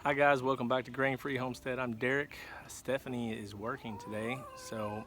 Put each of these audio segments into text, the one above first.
Hi guys, welcome back to Grain Free Homestead. I'm Derrick. Stephanie is working today, so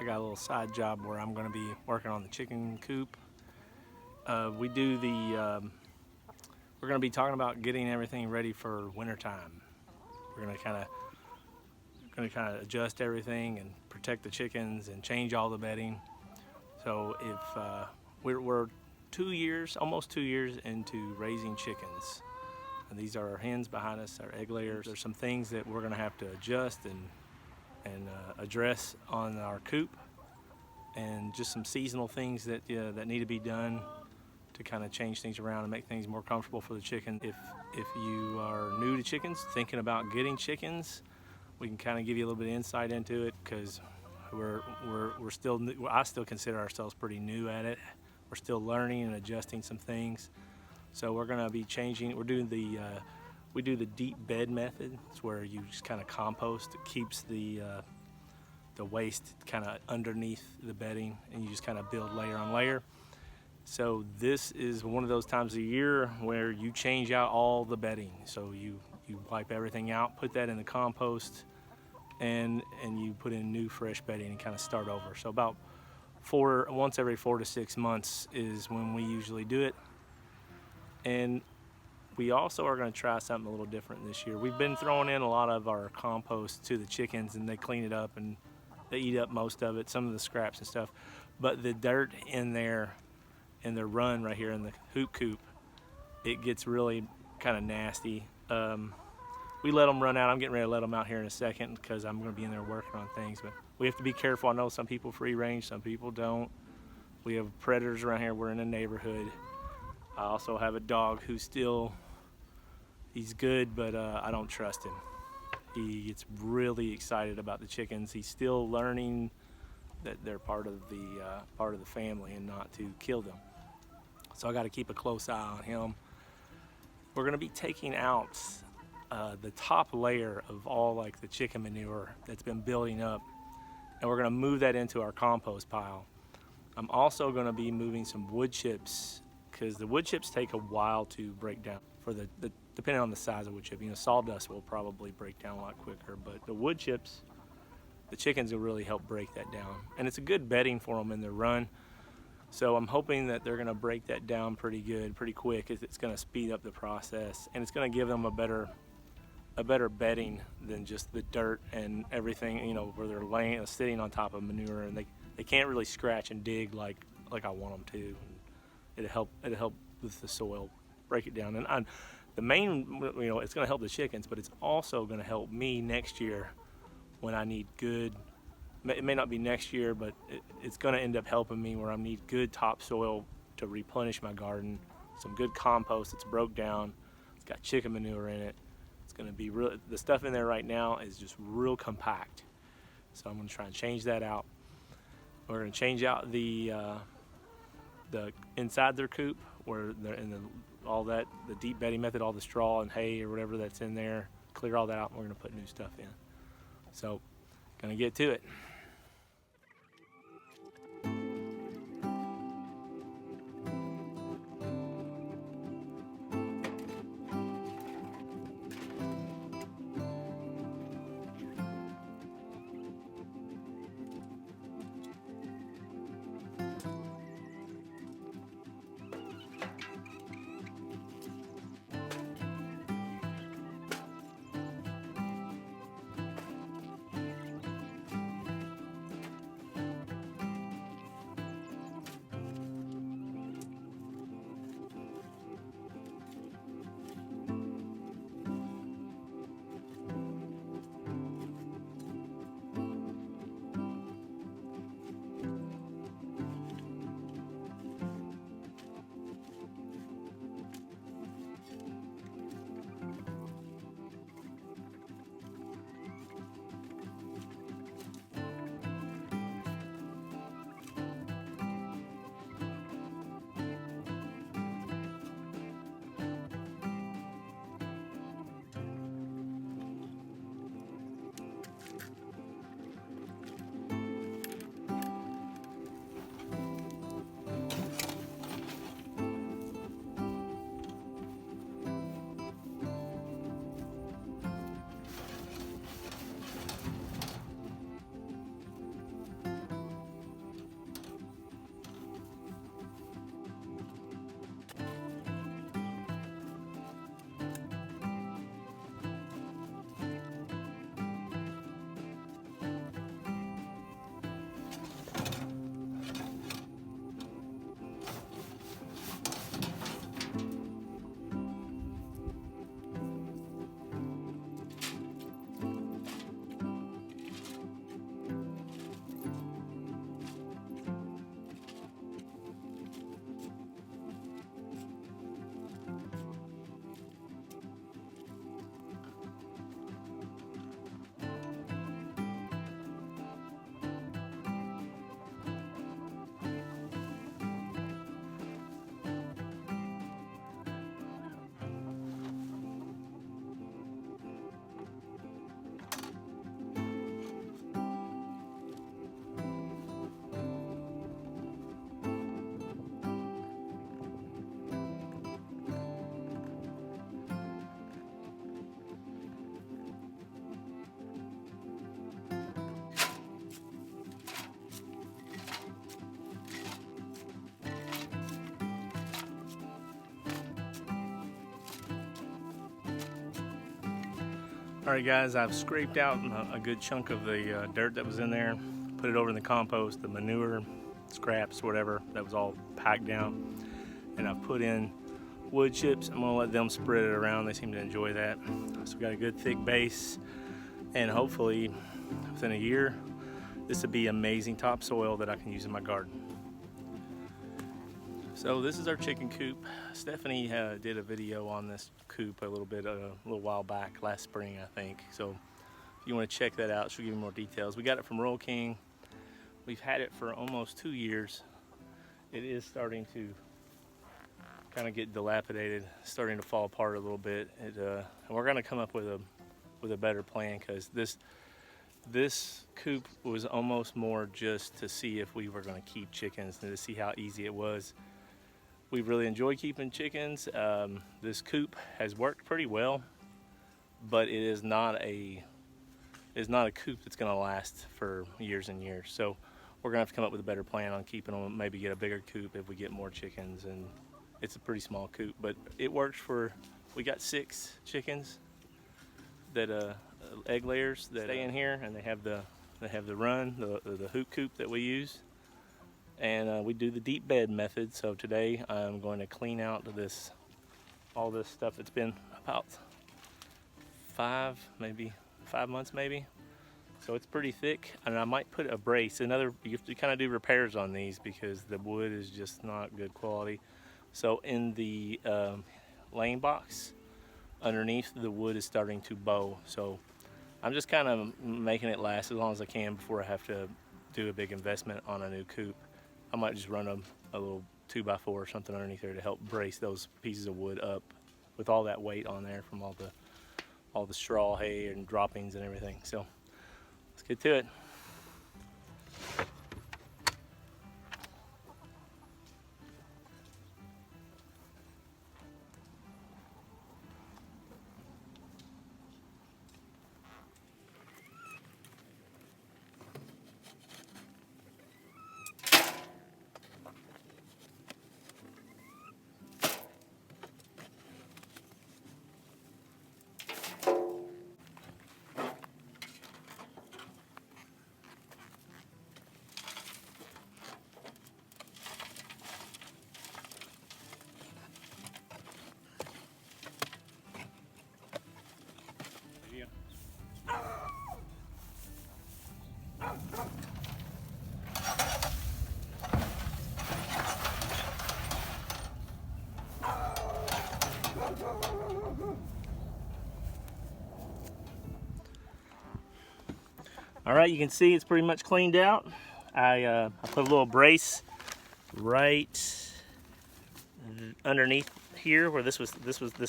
I got a little side job where I'm going to be working on the chicken coop. We do the. We're going to be talking about getting everything ready for wintertime. We're going to kind of adjust everything and protect the chickens and change all the bedding. So if we're 2 years, almost 2 years into raising chickens. And these are our hens behind us, our egg layers. There's some things that we're going to have to adjust and address on our coop, and just some seasonal things that need to be done to kind of change things around and make things more comfortable for the chicken. If you are new to chickens, thinking about getting chickens, we can kind of give you a little bit of insight into it, because we're still new. I still consider ourselves pretty new at it. We're still learning and adjusting some things. So we're going to be changing. We do the deep bed method. It's where you just kind of compost. It keeps the waste kind of underneath the bedding, and you just kind of build layer on layer. So this is one of those times of year where you change out all the bedding. So you wipe everything out, put that in the compost, and you put in new fresh bedding and kind of start over. So about once every 4 to 6 months is when we usually do it. And we also are going to try something a little different this year. We've been throwing in a lot of our compost to the chickens, and they clean it up and they eat up most of it, some of the scraps and stuff. But the dirt in their run right here in the coop, it gets really kind of nasty. We let them run out. I'm getting ready to let them out here in a second because I'm going to be in there working on things. But we have to be careful. I know some people free range, some people don't. We have predators around here. We're in a neighborhood. I also have a dog who's he's good, but I don't trust him. He gets really excited about the chickens. He's still learning that they're part of the family and not to kill them. So I got to keep a close eye on him. We're gonna be taking out the top layer of all like the chicken manure that's been building up, and we're gonna move that into our compost pile. I'm also gonna be moving some wood chips, because the wood chips take a while to break down. Depending on the size of wood chip, sawdust will probably break down a lot quicker, but the wood chips, the chickens will really help break that down. And it's a good bedding for them in their run. So I'm hoping that they're gonna break that down pretty good, pretty quick, because it's gonna speed up the process, and it's gonna give them a better bedding than just the dirt and everything, where they're sitting on top of manure, and they can't really scratch and dig like I want them to. It'll help with the soil, break it down. And the main, it's going to help the chickens, but it's also going to help me next year when I need good. It may not be next year, but it's going to end up helping me where I need good topsoil to replenish my garden. Some good compost that's broke down. It's got chicken manure in it. It's going to be real. The stuff in there right now is just real compact. So I'm going to try and change that out. We're going to change out the inside their coop, where they're in the deep bedding method, all the straw and hay or whatever that's in there, clear all that out, and we're going to put new stuff in. So, gonna get to it. Alright guys, I've scraped out a good chunk of the dirt that was in there, put it over in the compost, the manure, scraps, whatever, that was all packed down. And I've put in wood chips. I'm gonna let them spread it around. They seem to enjoy that. So we got a good thick base, and hopefully within a year, this will be amazing topsoil that I can use in my garden. So this is our chicken coop. Stephanie did a video on this coop a little while back, last spring I think. So if you want to check that out, she'll give you more details. We got it from Royal King. We've had it for almost 2 years. It is starting to kind of get dilapidated, starting to fall apart a little bit. And we're going to come up with a better plan, because this coop was almost more just to see if we were going to keep chickens and to see how easy it was. We really enjoy keeping chickens. This coop has worked pretty well, but it is not a coop that's going to last for years and years. So we're going to have to come up with a better plan on keeping them, maybe get a bigger coop if we get more chickens. And it's a pretty small coop, but it works for, we got 6 chickens that egg layers that stay in here, and they have the run, the hoop coop that we use. And we do the deep bed method. So today I'm going to clean out all this stuff. It's been about 5 months maybe. So it's pretty thick, and I might put a brace. You have to kind of do repairs on these because the wood is just not good quality. So in the laying box underneath, the wood is starting to bow. So I'm just kind of making it last as long as I can before I have to do a big investment on a new coop. I might just run a little 2x4 or something underneath there to help brace those pieces of wood up with all that weight on there from all the straw, hay, and droppings and everything. So let's get to it. All right, you can see it's pretty much cleaned out. I put a little brace right underneath here where this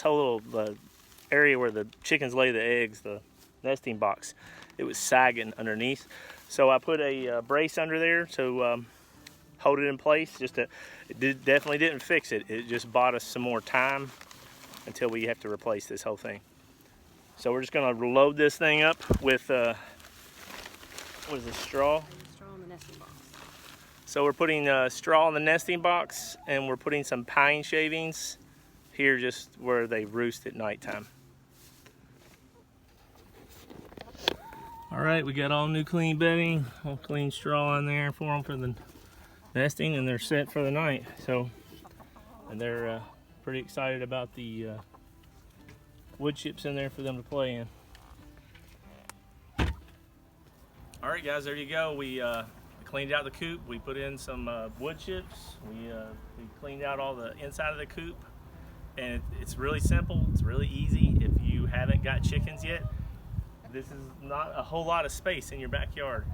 whole little area where the chickens lay the eggs, the nesting box. It was sagging underneath, so I put a brace under there to hold it in place. Definitely didn't fix it. It just bought us some more time until we have to replace this whole thing. So we're just gonna load this thing up with what is this, straw? Straw in the nesting box. So we're putting straw in the nesting box, and we're putting some pine shavings here just where they roost at nighttime. All right, we got all new clean bedding, all clean straw in there for them for the nesting, and they're set for the night. So, and they're pretty excited about the wood chips in there for them to play in. All right, guys, there you go. We cleaned out the coop. We put in some wood chips. We cleaned out all the inside of the coop, and it's really simple. It's really easy. If you haven't got chickens yet, this is not a whole lot of space in your backyard.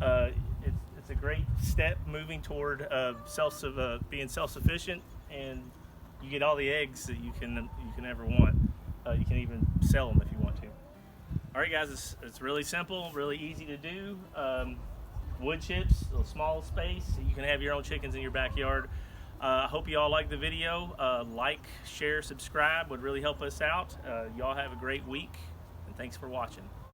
It's a great step moving toward being self-sufficient, and you get all the eggs that you can ever want. You can even sell them if you want to. All right, guys, it's really simple, really easy to do. Wood chips, a small space. You can have your own chickens in your backyard. I hope you all like the video. Like, share, subscribe would really help us out. Y'all have a great week, and thanks for watching.